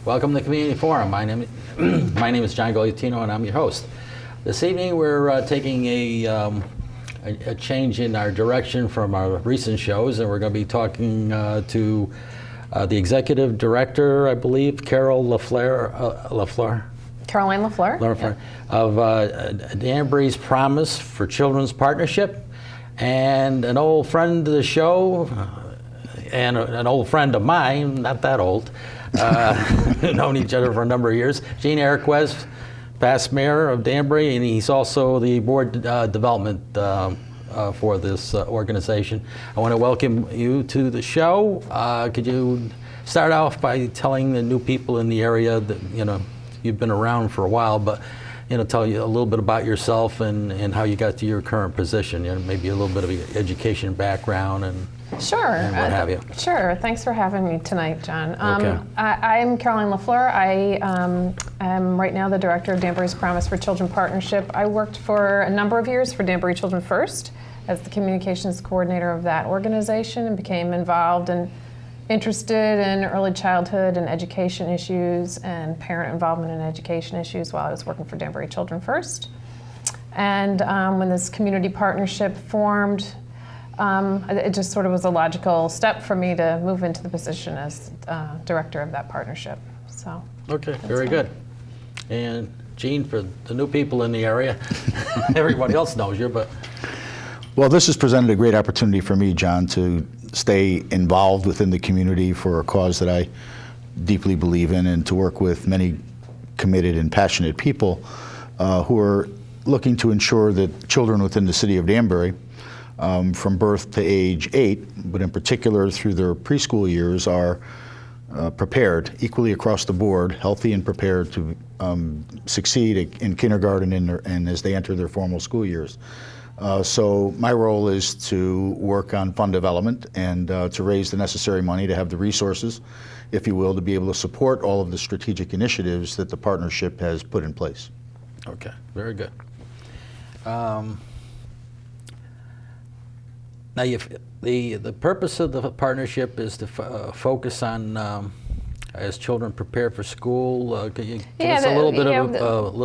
Welcome to the Community Forum. My name is John Gogliettino, and I'm your host. This evening, we're taking a change in our direction from our recent shows, and we're going to be talking to the executive director, I believe, Caroline LaFleur, Yeah. of Danbury's Promise for Children's Partnership, and an old friend of the show, and an old friend of mine, not that old, known each other for a number of years, Enriquez, past mayor of Danbury, and he's also the board development for this organization. I want to welcome you to the show. Could you start off by telling the new people in the area that, you've been around for a while, but tell you a little bit about yourself and how you got to your current position, maybe a little bit of your education background and Sure. and what have you. Sure. Thanks for having me tonight, John. Okay. I'm Caroline LaFleur. I am right now the director of Danbury's Promise for Children Partnership. I worked for a number of years for Danbury Children First as the communications coordinator of that organization and became involved and interested in early childhood and education issues and parent involvement in education issues while I was working for Danbury Children First. And when this community partnership formed, it just sort of was a logical step for me to move into the position as director of that partnership. So. Okay, very good. And Gene, for the new people in the area, everybody else knows you, but. Well, this has presented a great opportunity for me, John, to stay involved within the community for a cause that I deeply believe in, and to work with many committed and passionate people who are looking to ensure that children within the city of Danbury, from birth to age 8, but in particular through their preschool years, are prepared equally across the board, healthy and prepared to succeed in kindergarten and as they enter their formal school years. So my role is to work on fund development and to raise the necessary money to have the resources, if you will, to be able to support all of the strategic initiatives that the partnership has put in place. Okay, very good. Now, the purpose of the partnership is to focus on as children prepare for school. Can you give us a little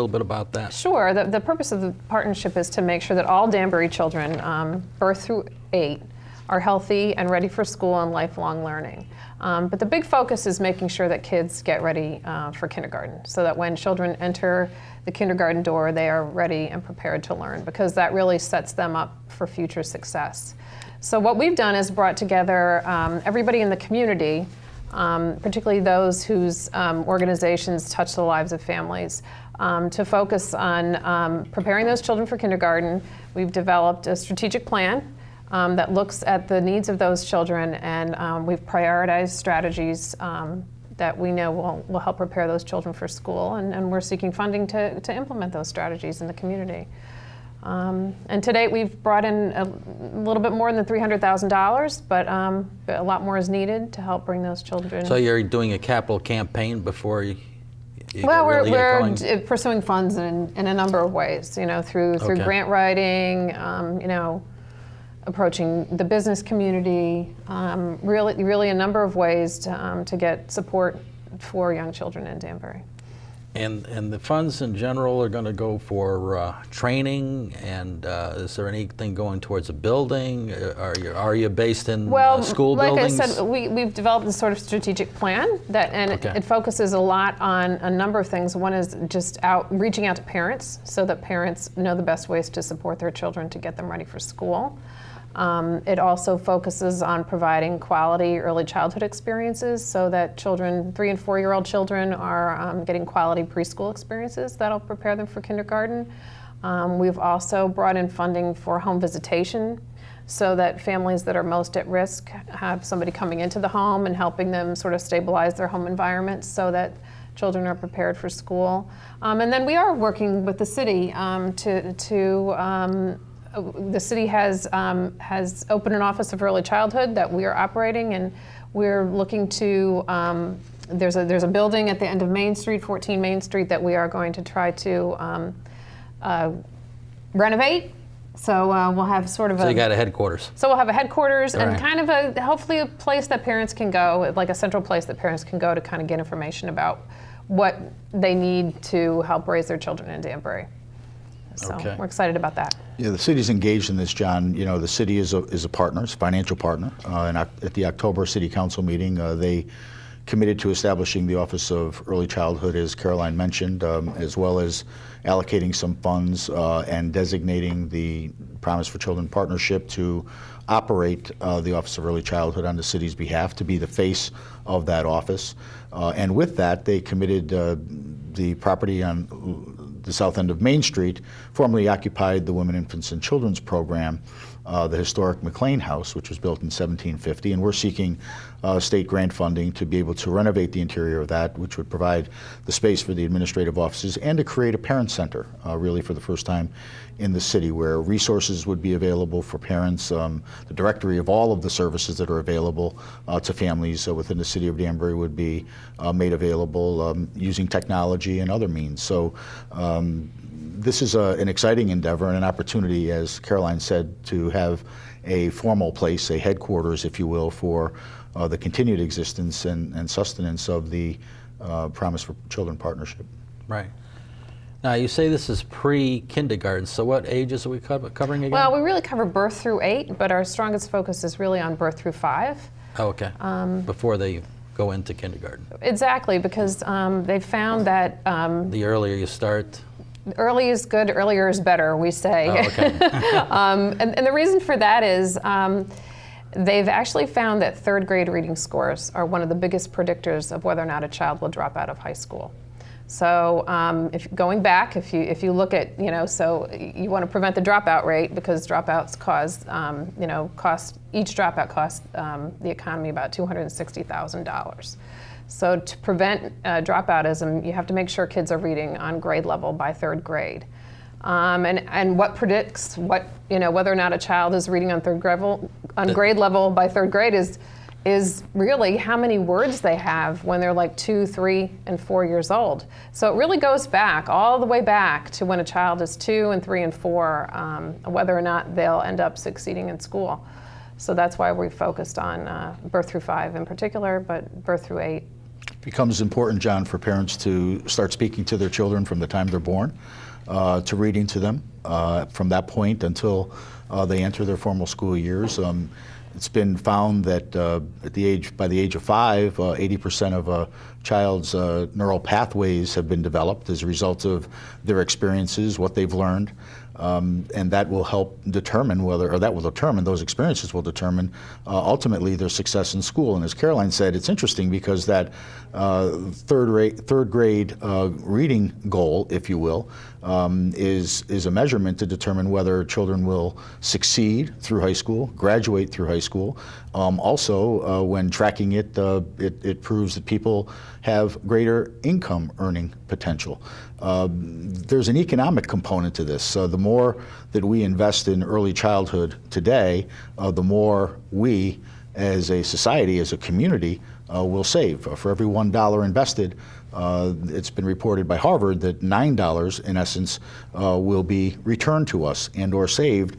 bit about that? Sure. The purpose of the partnership is to make sure that all Danbury children, birth through 8, are healthy and ready for school and lifelong learning. But the big focus is making sure that kids get ready for kindergarten, so that when children enter the kindergarten door, they are ready and prepared to learn, because that really sets them up for future success. So what we've done is brought together everybody in the community, particularly those whose organizations touch the lives of families, to focus on preparing those children for kindergarten. We've developed a strategic plan that looks at the needs of those children, and we've prioritized strategies that we know will help prepare those children for school, and we're seeking funding to implement those strategies in the community. And to date, we've brought in a little bit more than $300,000, but a lot more is needed to help bring those children. So you're doing a capital camping before you well, really we're get going? pursuing funds in a number of ways, through Okay. grant writing, approaching the business community, really a number of ways to get support for young children in Danbury. And the funds in general are going to go for training, and is there anything going towards a building? Are you based in school buildings? Like I said, we've developed this sort of strategic plan Okay. it focuses a lot on a number of things. One is just reaching out to parents, so that parents know the best ways to support their children to get them ready for school. It also focuses on providing quality early childhood experiences, so that 3 and 4-year-old children are getting quality preschool experiences that'll prepare them for kindergarten. We've also brought in funding for home visitation, so that families that are most at risk have somebody coming into the home and helping them sort of stabilize their home environment, so that children are prepared for school. And then we are working with the city the city has opened an office of early childhood that we are operating, and we're looking to, there's a building at the end of Main Street, 14 Main Street, that we are going to try to renovate So we'll have sort of So you got a headquarters. So we'll have a headquarters and Right. kind of hopefully a place that parents can go, like a central place that parents can go to kind of get information about what they need to help raise their children in Danbury. So Okay. we're excited about that. Yeah, the city's engaged in this, John. You know, the city is a partner, it's a financial partner. And at the October City Council meeting, they committed to establishing the Office of Early Childhood, as Caroline mentioned, as well as allocating some funds and designating the Promise for Children Partnership to operate the Office of Early Childhood on the city's behalf, to be the face of that office. And with that, they committed the property on the south end of Main Street, formerly occupied the Women, Infants, and Children's Program, the historic McLean House, which was built in 1750, and we're seeking state grant funding to be able to renovate the interior of that, which would provide the space for the administrative offices and to create a parent center, really for the first time in the city, where resources would be available for parents, the directory of all of the services that are available to families within the city of Danbury would be made available using technology and other means. So this is an exciting endeavor and an opportunity, as Caroline said, to have a formal place, a headquarters, if you will, for the continued existence and sustenance of the Promise for Children Partnership. Right. Now, you say this is pre-kindergarten, so what ages are we covering again? Well, we really cover birth through 8, but our strongest focus is really on birth through 5. Oh, okay. Before they go into kindergarten. Exactly, because they've found that The earlier you start. early is good, earlier is better, we say. Oh, okay. And the reason for that is they've actually found that 3rd grade reading scores are one of the biggest predictors of whether or not a child will drop out of high school. So if going back, if you look at, so you want to prevent the dropout rate, because dropouts each dropout costs the economy about $260,000. So to prevent dropoutism, you have to make sure kids are reading on grade level by 3rd grade. And what predicts whether or not a child is reading on grade level by 3rd grade is really how many words they have when they're like 2, 3, and 4 years old. So it really goes back, all the way back to when a child is 2 and 3 and 4, whether or not they'll end up succeeding in school. So that's why we focused on birth through 5 in particular, but birth through 8. It becomes important, John, for parents to start speaking to their children from the time they're born, to reading to them from that point until they enter their formal school years. It's been found that by the age of 5, 80% of a child's neural pathways have been developed as a result of their experiences, what they've learned, and that will help determine those experiences will determine ultimately their success in school. And as Caroline said, it's interesting because that third grade reading goal, if you will, is a measurement to determine whether children will succeed through high school, graduate through high school. Also, when tracking it, it proves that people have greater income earning potential. There's an economic component to this. The more that we invest in early childhood today, the more we, as a society, as a community, will save. For every $1 invested, it's been reported by Harvard that $9, in essence, will be returned to us and or saved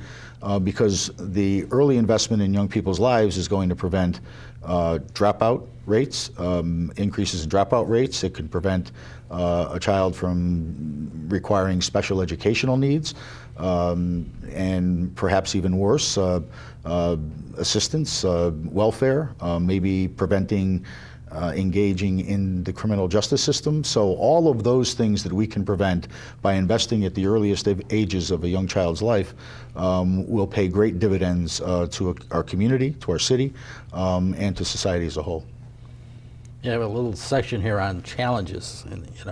because the early investment in young people's lives is going to prevent dropout rates, increases in dropout rates. It could prevent a child from requiring special educational needs, and perhaps even worse, assistance, welfare, maybe preventing engaging in the criminal justice system. So all of those things that we can prevent by investing at the earliest ages of a young child's life will pay great dividends to our community, to our city, and to society as a whole. You have a little section here on challenges, and you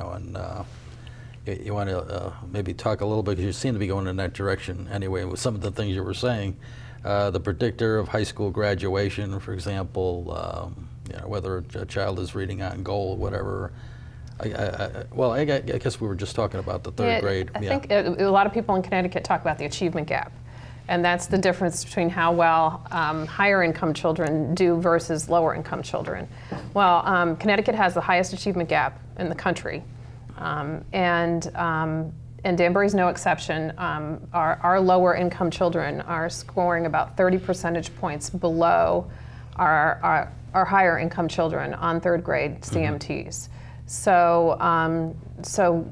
want to maybe talk a little bit, because you seem to be going in that direction anyway with some of the things you were saying. The predictor of high school graduation, for example, whether a child is reading on goal, whatever. I guess we were just talking about the 3rd grade. I think a lot of people in Connecticut talk about the achievement gap. And that's the difference between how well higher income children do versus lower income children. Well, Connecticut has the highest achievement gap in the country. And and Danbury's no exception, our lower income children are scoring about 30 percentage points below our higher income children on third grade CMTs. So,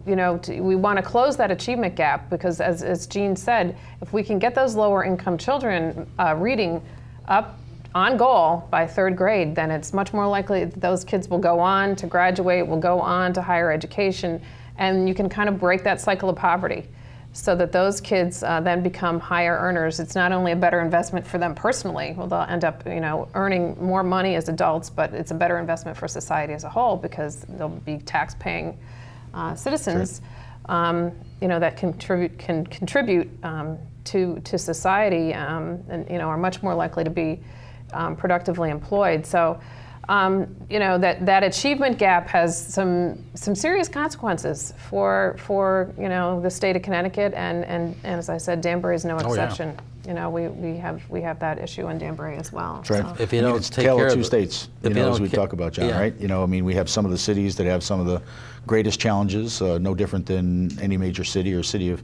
we want to close that achievement gap because, as Jean said, if we can get those lower income children reading up on goal by third grade, then it's much more likely that those kids will go on to graduate, will go on to higher education, and you can kind of break that cycle of poverty so that those kids then become higher earners. It's not only a better investment for them personally, well, they'll end up earning more money as adults, but it's a better investment for society as a whole because they'll be tax-paying citizens that can contribute to society and are much more likely to be productively employed. So that achievement gap has some serious consequences for the state of Connecticut, and as I said, Danbury is no exception. We have that issue in Danbury as well. That's right. So. If you don't it's take tale care of of two the- states, if you as don't we ca- talk about, John, yeah. right? We have some of the cities that have some of the greatest challenges, no different than any major city or city of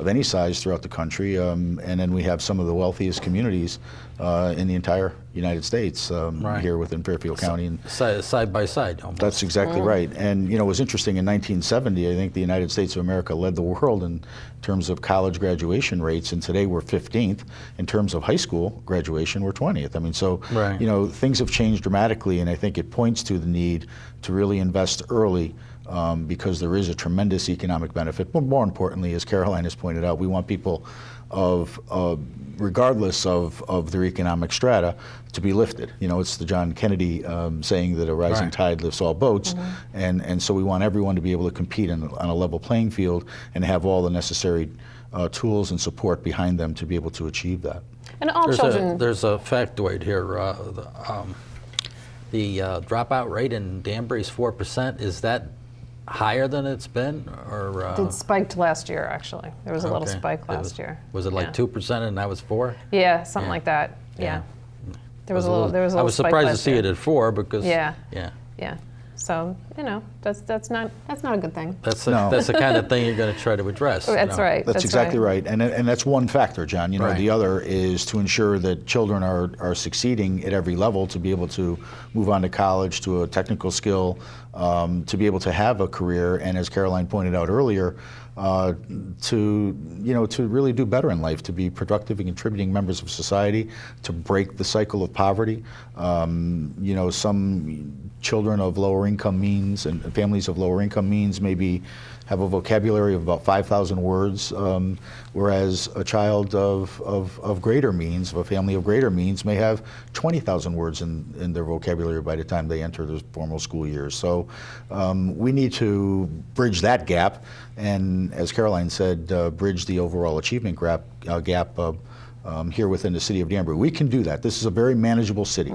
any size throughout the country, and then we have some of the wealthiest communities in the entire United States Right. here within Fairfield County. And Side by side, almost. that's exactly right. And it was interesting, in 1970, I think the United States of America led the world in terms of college graduation rates, and today we're 15th. In terms of high school graduation, we're 20th. Right. Things have changed dramatically, and I think it points to the need to really invest early because there is a tremendous economic benefit. But more importantly, as Caroline has pointed out, we want people regardless of their economic strata, to be lifted. It's the John Kennedy saying that a rising Right. tide lifts all boats, and so we want everyone to be able to compete on a level playing field and have all the necessary tools and support behind them to be able to achieve that. And all children. There's a factoid here. The dropout rate in Danbury is 4%. Is that higher than it's been, or It spiked last year, actually. There was a little okay. spike last year. Was it like Yeah. 2% and now it's 4%? Yeah, something Yeah. like that. Yeah. There was a I little. There was a I little was spike surprised to last see year. it at 4 because Yeah. yeah. Yeah. So that's not a good thing. That's No. that's the kind of thing you're going to try to address. That's right. That's exactly right. And that's one factor, John. Right. The other is to ensure that children are succeeding at every level to be able to move on to college, to a technical skill, to be able to have a career, and as Caroline pointed out earlier, to really do better in life, to be productive and contributing members of society, to break the cycle of poverty. Some children of lower income means and families of lower income means maybe have a vocabulary of about 5,000 words, whereas a child of greater means, of a family of greater means, may have 20,000 words in their vocabulary by the time they enter their formal school years. So we need to bridge that gap, and as Caroline said, bridge the overall achievement gap here within the city of Danbury. We can do that. This is a very manageable city,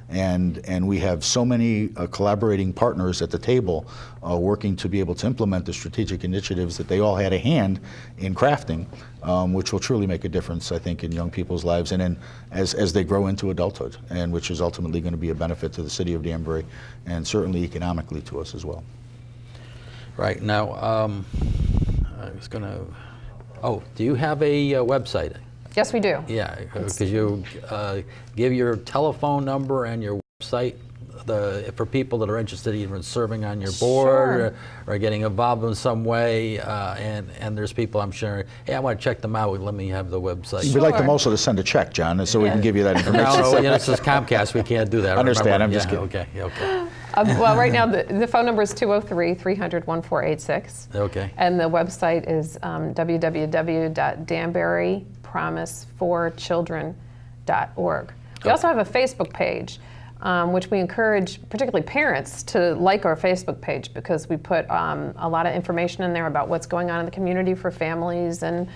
and we have so many collaborating partners at the table working to be able to implement the strategic initiatives that they all had a hand in crafting, which will truly make a difference, I think, in young people's lives and as they grow into adulthood, and which is ultimately going to be a benefit to the city of Danbury and certainly economically to us as well. Right now, I was going to. Oh, do you have a website? Yes, we do. Yeah, could you give your telephone number and your website for people that are interested in serving on your board or getting involved in some way? And there's people, I'm sure, hey, I want to check them out. Let me have the website. We'd like them Sure. also to send a check, John, so we can give you that information. No, this is Comcast. We can't do that. Understand, remember? I'm just Yeah, kidding. Okay. Well, right now the phone number is 203-300-1486. Okay. And the website is www.danburypromise4children.org. We also have a Facebook page, which we encourage particularly parents to like our Facebook page because we put a lot of information in there about what's going on in the community for families and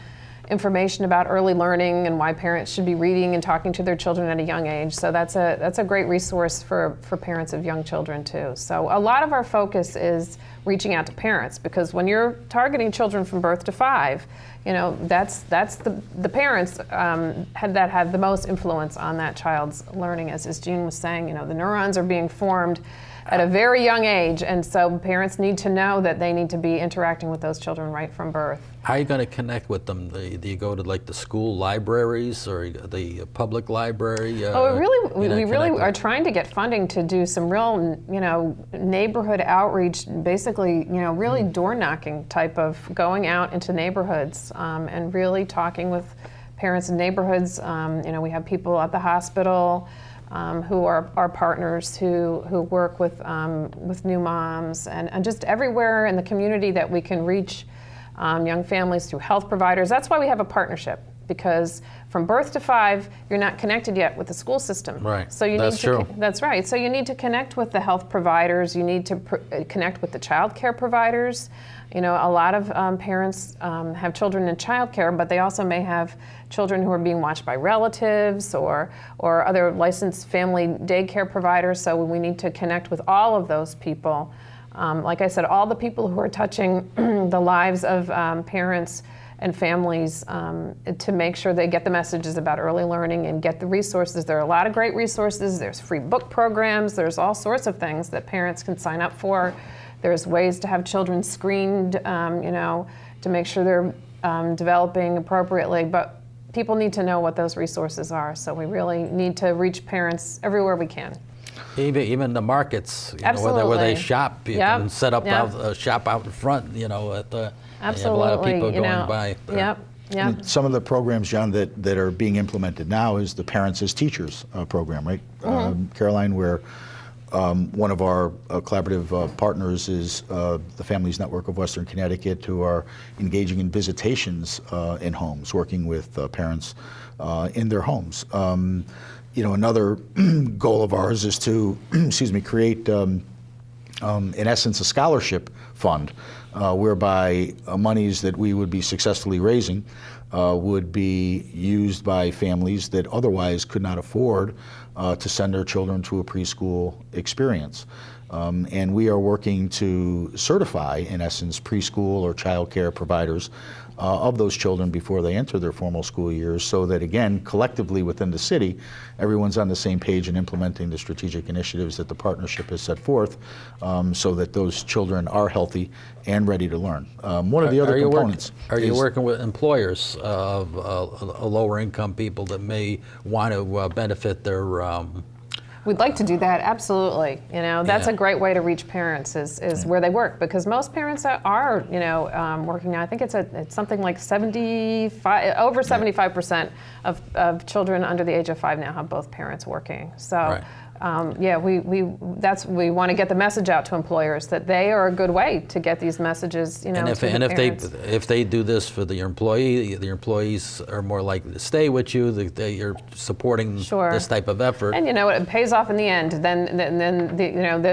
information about early learning and why parents should be reading and talking to their children at a young age. So that's a great resource for parents of young children too. So a lot of our focus is reaching out to parents because when you're targeting children from birth to 5, that's the parents that have the most influence on that child's learning. As Jean was saying, the neurons are being formed at a very young age, and so parents need to know that they need to be interacting with those children right from birth. How are you going to connect with them? Do you go to like the school libraries or the public library? We really are trying to get funding to do some real, neighborhood outreach, basically, really door knocking type of going out into neighborhoods and really talking with parents in neighborhoods. We have people at the hospital who are our partners who work with new moms and just everywhere in the community that we can reach young families through health providers. That's why we have a partnership, because from birth to 5, you're not connected yet with the school system. Right. So you That's need to. true. That's right. So you need to connect with the health providers. You need to connect with the child care providers. A lot of parents have children in child care, but they also may have children who are being watched by relatives or other licensed family daycare providers. So we need to connect with all of those people. Like I said, all the people who are touching the lives of parents and families to make sure they get the messages about early learning and get the resources. There are a lot of great resources. There's free book programs. There's all sorts of things that parents can sign up for. There's ways to have children screened, to make sure they're developing appropriately. But people need to know what those resources are. So we really need to reach parents everywhere we can. Even the markets, Absolutely. where they shop, you Yep. can set up Yep. shop out in front, at the. Absolutely. You have a lot of people going by. Yep. Yep. Some of the programs, John, that are being implemented now is the Parents as Teachers program, right? Caroline, where one of our collaborative partners is the Families Network of Western Connecticut, who are engaging in visitations in homes, working with parents in their homes. Another goal of ours is to, create, in essence, a scholarship fund, whereby monies that we would be successfully raising would be used by families that otherwise could not afford to send their children to a preschool experience. And we are working to certify, in essence, preschool or child care providers of those children before they enter their formal school years, so that, again, collectively within the city, everyone's on the same page in implementing the strategic initiatives that the partnership has set forth, so that those children are healthy and ready to learn. One of the other components Are you working with employers of lower income people that may want to benefit their We'd like to do that, absolutely. That's a great way to reach parents is where they work, because most parents are, working now. I think it's something like 75% of children under the age of 5 now have both parents working. So. Right. We want to get the message out to employers that they are a good way to get these messages, to the parents. If they do this for the employee, the employees are more likely to stay with you. You're supporting this type of effort, and it pays off in the end. Then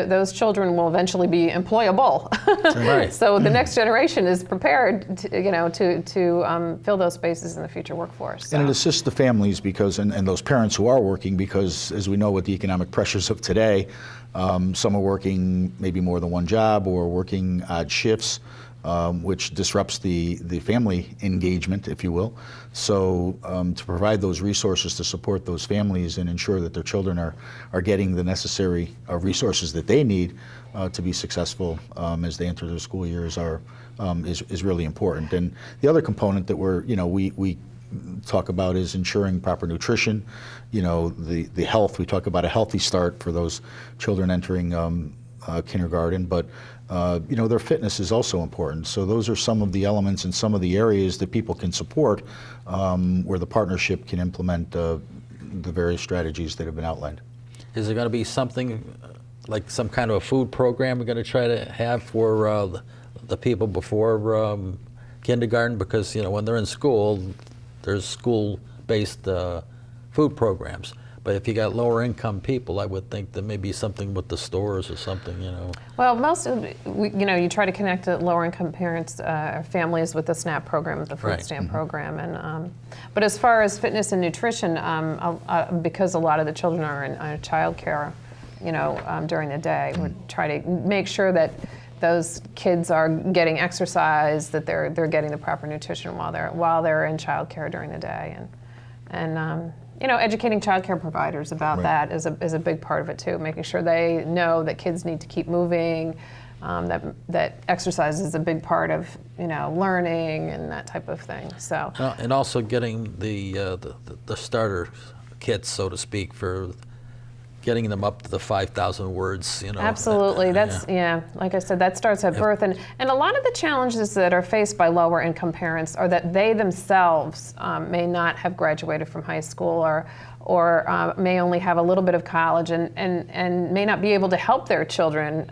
those children will eventually be employable. Right. So the next generation is prepared to fill those spaces in the future workforce. So. And it assists the families and those parents who are working, because as we know with the economic pressures of today, some are working maybe more than one job or working odd shifts, which disrupts the family engagement, if you will. So to provide those resources to support those families and ensure that their children are getting the necessary resources that they need to be successful as they enter their school years is really important. And the other component that we talk about is ensuring proper nutrition, the health. We talk about a healthy start for those children entering kindergarten, but their fitness is also important. So those are some of the elements and some of the areas that people can support where the partnership can implement the various strategies that have been outlined. Is there going to be something like some kind of a food program we're going to try to have for the people before kindergarten? Because when they're in school, there's school-based food programs. But if you got lower income people, I would think that maybe something with the stores or something, Well, most of you try to connect lower income parents or families with the SNAP program, the food stamp program, and but as far as fitness and nutrition, because a lot of the children are in child care, during the day, we try to make sure that those kids are getting exercise, that they're getting the proper nutrition while they're in child care during the day, and educating childcare providers about Right. that is a big part of it too, making sure they know that kids need to keep moving, that exercise is a big part of, learning and that type of thing. So, And also getting the starter kits, so to speak, for getting them up to the 5,000 words, absolutely. That's, like I said, that starts at birth. And a lot of the challenges that are faced by lower income parents are that they themselves may not have graduated from high school or may only have a little bit of college and may not be able to help their children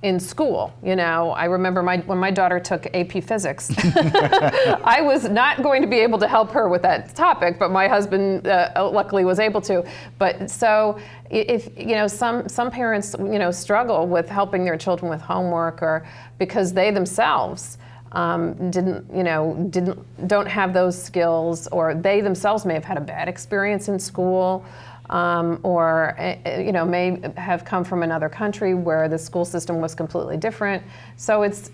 in school. I remember when my daughter took AP Physics, I was not going to be able to help her with that topic, but my husband luckily was able to. But so if, some parents, struggle with helping their children with homework or because they themselves don't have those skills, or they themselves may have had a bad experience in school. Or may have come from another country where the school system was completely different. So it's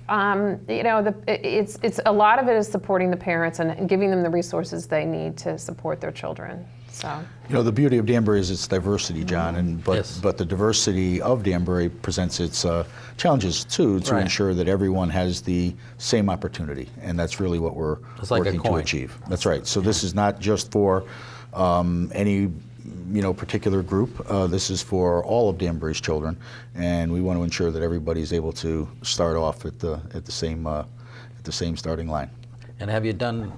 it's a lot of it is supporting the parents and giving them the resources they need to support their children. So The beauty of Danbury is its diversity, John, but the diversity of Danbury presents its challenges too, to Right. ensure that everyone has the same opportunity, and that's really what we're It's like a working to coin. achieve. That's right. So this is not just for any particular group. This is for all of Danbury's children, and we want to ensure that everybody's able to start off at the same starting line. And have you done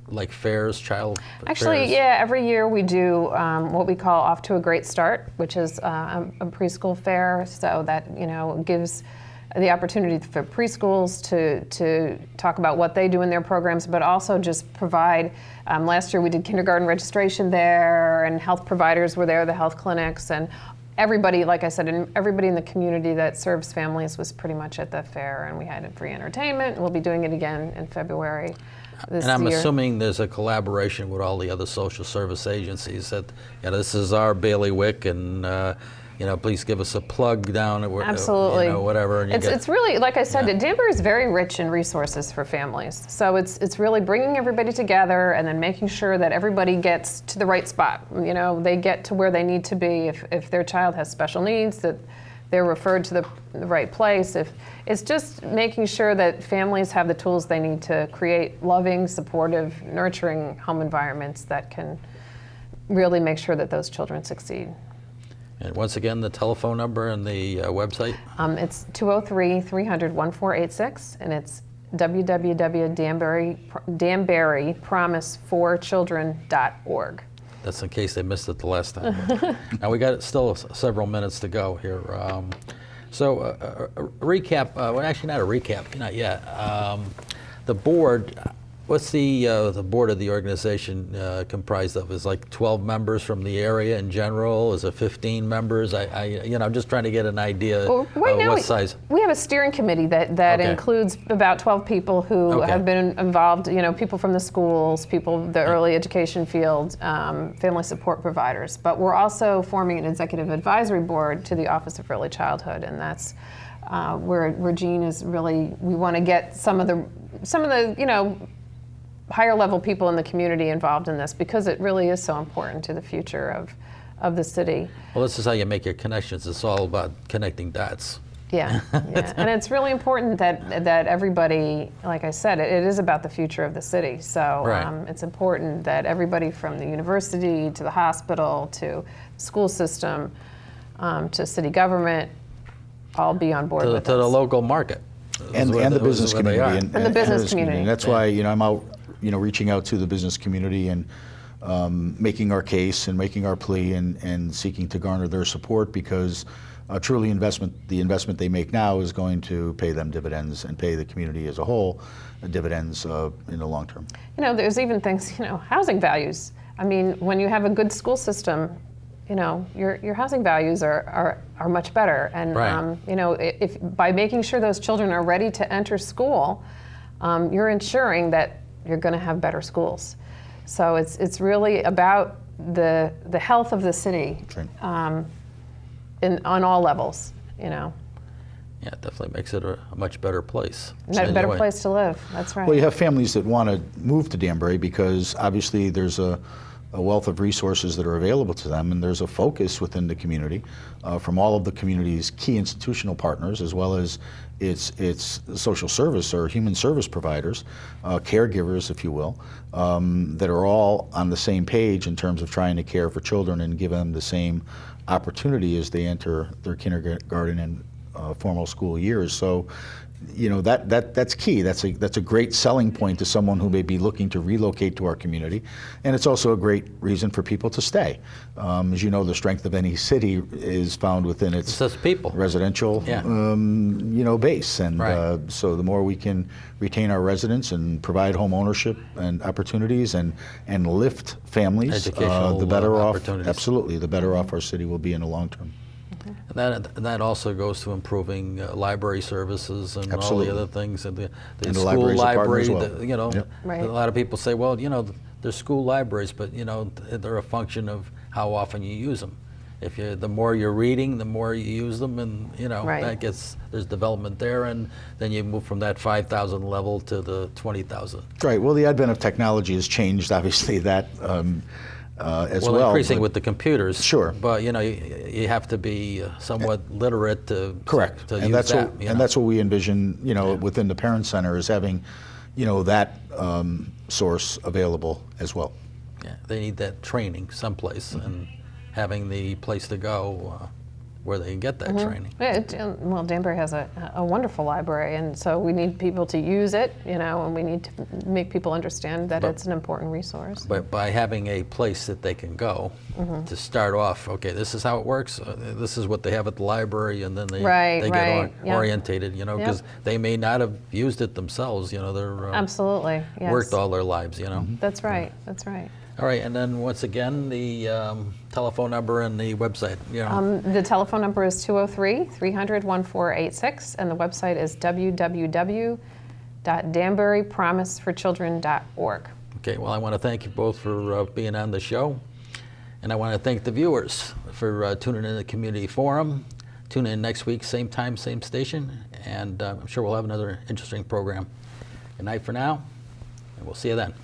like fairs, child actually, fairs? yeah, every year we do what we call Off to a Great Start, which is a preschool fair. So that gives the opportunity for preschools to talk about what they do in their programs, but also just provide. Last year we did kindergarten registration there, and health providers were there, the health clinics, and everybody, like I said, and everybody in the community that serves families was pretty much at the fair, and we had free entertainment, and we'll be doing it again in February this And I'm year. assuming there's a collaboration with all the other social service agencies that, this is our bailiwick, and please give us a plug down at Absolutely. Whatever. And It's really, like I said, Danbury is very rich in resources for families. So it's really bringing everybody together and then making sure that everybody gets to the right spot. They get to where they need to be. If their child has special needs, that they're referred to the right place. It's just making sure that families have the tools they need to create loving, supportive, nurturing home environments that can really make sure that those children succeed. And once again, the telephone number and the website? It's 203-300-1486, and it's www.danburypromise4children.org. That's in case they missed it the last time. Now we got still several minutes to go here. So a recap, well actually not a recap, not yet. The board, what's the board of the organization comprised of? Is like 12 members from the area in general? Is it 15 members? I'm just trying to get an idea Well, right of now what size. we have a steering committee that Okay. includes about 12 people who Okay. have been involved, people from the schools, people, the early education field, family support providers. But we're also forming an executive advisory board to the Office of Early Childhood, and that's where Jean is really, we want to get some of the higher level people in the community involved in this, because it really is so important to the future of the city. Well, this is how you make your connections. It's all about connecting dots. Yeah. And it's really important that everybody, like I said, it is about the future of the city. So Right. It's important that everybody from the university to the hospital to the school system to city government all be on board with To the us. local market. And Is where the they- business is where they community. are. And the business community. And that's why I'm out reaching out to the business community and making our case and making our plea and seeking to garner their support, because truly the investment they make now is going to pay them dividends and pay the community as a whole dividends in the long term. There's even things, housing values. I mean, when you have a good school system, your housing values are much better. And Right. if by making sure those children are ready to enter school, you're ensuring that you're going to have better schools. So it's really about the health of the city That's right. on all levels. Yeah, it definitely makes it a much better place. A better Anyway. place to live. That's right. Well, you have families that want to move to Danbury because obviously there's a a wealth of resources that are available to them, and there's a focus within the community from all of the community's key institutional partners, as well as its social service or human service providers, caregivers, if you will, that are all on the same page in terms of trying to care for children and give them the same opportunity as they enter their kindergarten and formal school years. So, you know, that's key. That's a great selling point to someone who may be looking to relocate to our community, and it's also a great reason for people to stay. As you know, the strength of any city is found within its people. residential, Yeah. You know, base, and Right. so the more we can retain our residents and provide home ownership and opportunities and lift families, Educational, the better off. opportunities. Absolutely, the better off our city will be in the long term. That also goes to improving library services and Absolutely. all the other things, and the And the school library's a partner library. as well. You know, Yep. Right. a lot of people say, well, you know, there's school libraries, but you know, they're a function of how often you use them. If the more you're reading, the more you use them, and you know Right. there's development there, and then you move from that 5,000 level to the 20,000. Right. Well, the advent of technology has changed, obviously, that as well. Increasing but- with the computers. Sure. But you know, you have to be somewhat literate to Correct. to and use that's that. what you and know. that's what we envision. You know, within the parent center is having, you know, that source available as well. Yeah, they need that training someplace, and having the place to go where they can get that training. Well, Danbury has a wonderful library, and so we need people to use it, you know, and we need to make people understand that it's an important resource. But by having a place that they can go to start off, okay, this is how it works. This is what they have at the library, and then they Right, they right, get yeah. orientated, you know, Yep. because they may not have used it themselves. You know, they're Absolutely, yes. worked all their lives. You know. That's right, that's right. All right, and then once again, the telephone number and the website. You know, The telephone number is 203-300-1486, and the website is www.danburypromiseforchildren.org. okay. Well, I want to thank you both for being on the show, and I want to thank the viewers for tuning in to the community forum. Tune in next week, same time, same station, and I'm sure we'll have another interesting program. Good night for now, and we'll see you then.